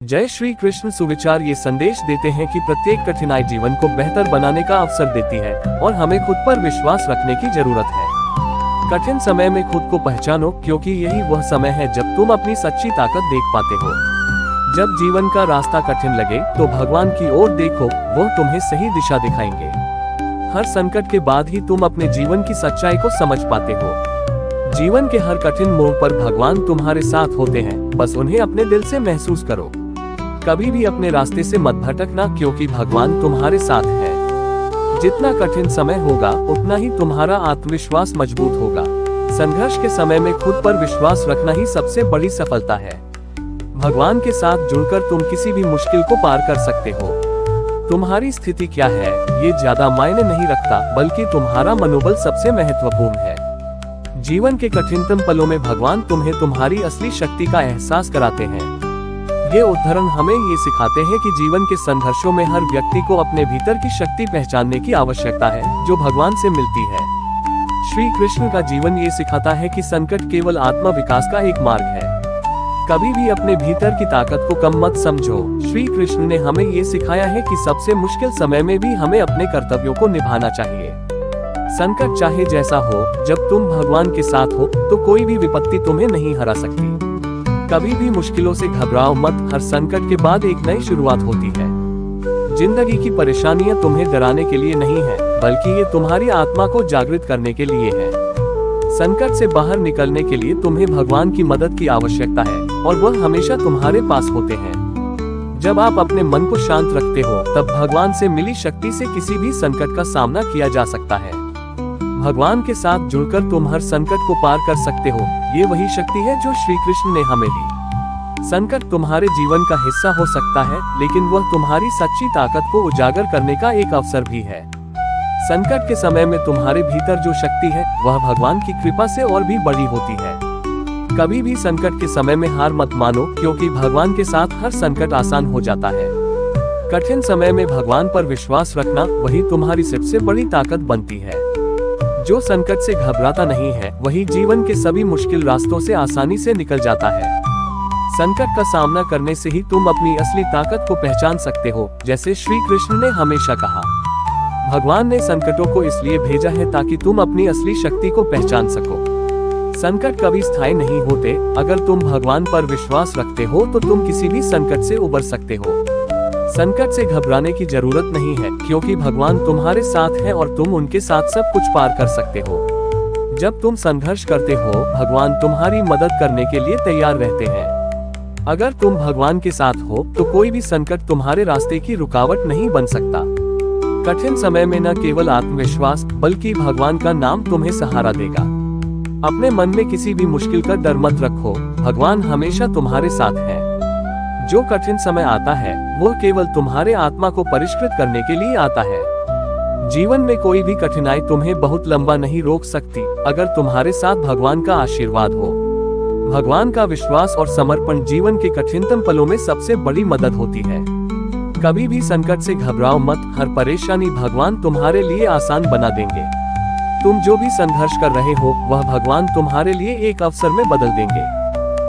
जय श्री कृष्ण। सुविचार ये संदेश देते हैं कि प्रत्येक कठिनाई जीवन को बेहतर बनाने का अवसर देती है और हमें खुद पर विश्वास रखने की जरूरत है। कठिन समय में खुद को पहचानो, क्योंकि यही वह समय है जब तुम अपनी सच्ची ताकत देख पाते हो। जब जीवन का रास्ता कठिन लगे तो भगवान की ओर देखो, वो तुम्हें सही दिशा दिखाएंगे। हर संकट के बाद ही तुम अपने जीवन की सच्चाई को समझ पाते हो। जीवन के हर कठिन मोड़ पर भगवान तुम्हारे साथ होते हैं, बस उन्हें अपने दिल से महसूस करो। कभी भी अपने रास्ते से मत भटकना, क्योंकि भगवान तुम्हारे साथ है। जितना कठिन समय होगा उतना ही तुम्हारा आत्मविश्वास मजबूत होगा। संघर्ष के समय में खुद पर विश्वास रखना ही सबसे बड़ी सफलता है। भगवान के साथ जुड़कर तुम किसी भी मुश्किल को पार कर सकते हो। तुम्हारी स्थिति क्या है ये ज्यादा मायने नहीं रखता, बल्कि तुम्हारा मनोबल सबसे महत्वपूर्ण है। जीवन के कठिनतम पलों में भगवान तुम्हें तुम्हारी असली शक्ति का एहसास कराते हैं। ये उदाहरण हमें ये सिखाते हैं कि जीवन के संघर्षों में हर व्यक्ति को अपने भीतर की शक्ति पहचानने की आवश्यकता है, जो भगवान से मिलती है। श्री कृष्ण का जीवन ये सिखाता है कि संकट केवल आत्मा विकास का एक मार्ग है। कभी भी अपने भीतर की ताकत को कम मत समझो। श्री कृष्ण ने हमें ये सिखाया है कि सबसे मुश्किल समय में भी हमें अपने कर्तव्यों को निभाना चाहिए। संकट चाहे जैसा हो, जब तुम भगवान के साथ हो तो कोई भी विपत्ति तुम्हें नहीं हरा सकती। कभी भी मुश्किलों से घबराओ मत, हर संकट के बाद एक नई शुरुआत होती है। जिंदगी की परेशानियां तुम्हें डराने के लिए नहीं है, बल्कि ये तुम्हारी आत्मा को जागृत करने के लिए है। संकट से बाहर निकलने के लिए तुम्हें भगवान की मदद की आवश्यकता है, और वह हमेशा तुम्हारे पास होते हैं। जब आप अपने मन को शांत रखते हो, तब भगवान से मिली शक्ति से किसी भी संकट का सामना किया जा सकता है। भगवान के साथ जुड़कर तुम हर संकट को पार कर सकते हो। ये वही शक्ति है जो श्री कृष्ण ने हमें दी। संकट तुम्हारे जीवन का हिस्सा हो सकता है, लेकिन वह तुम्हारी सच्ची ताकत को उजागर करने का एक अवसर भी है। संकट के समय में तुम्हारे भीतर जो शक्ति है, वह भगवान की कृपा से और भी बड़ी होती है। कभी भी संकट के समय में हार मत मानो, क्योंकि भगवान के साथ हर संकट आसान हो जाता है। कठिन समय में भगवान पर विश्वास रखना वही तुम्हारी सबसे बड़ी ताकत बनती है। जो संकट से घबराता नहीं है, वही जीवन के सभी मुश्किल रास्तों से आसानी से निकल जाता है। संकट का सामना करने से ही तुम अपनी असली ताकत को पहचान सकते हो, जैसे श्री कृष्ण ने हमेशा कहा। भगवान ने संकटों को इसलिए भेजा है ताकि तुम अपनी असली शक्ति को पहचान सको। संकट कभी स्थायी नहीं होते। अगर तुम भगवान पर विश्वास रखते हो तो तुम किसी भी संकट से उबर सकते हो। संकट से घबराने की जरूरत नहीं है, क्योंकि भगवान तुम्हारे साथ है और तुम उनके साथ सब कुछ पार कर सकते हो। जब तुम संघर्ष करते हो, भगवान तुम्हारी मदद करने के लिए तैयार रहते हैं। अगर तुम भगवान के साथ हो तो कोई भी संकट तुम्हारे रास्ते की रुकावट नहीं बन सकता। कठिन समय में न केवल आत्मविश्वास, बल्कि भगवान का नाम तुम्हें सहारा देगा। अपने मन में किसी भी मुश्किल का डर मत रखो, भगवान हमेशा तुम्हारे साथ है। जो कठिन समय आता है, वो केवल तुम्हारे आत्मा को परिष्कृत करने के लिए आता है। जीवन में कोई भी कठिनाई तुम्हें बहुत लंबा नहीं रोक सकती, अगर तुम्हारे साथ भगवान का आशीर्वाद हो। भगवान का विश्वास और समर्पण जीवन के कठिनतम पलों में सबसे बड़ी मदद होती है। कभी भी संकट से घबराओ मत, हर परेशानी भगवान तुम्हारे लिए आसान बना देंगे। तुम जो भी संघर्ष कर रहे हो, वह भगवान तुम्हारे लिए एक अवसर में बदल देंगे।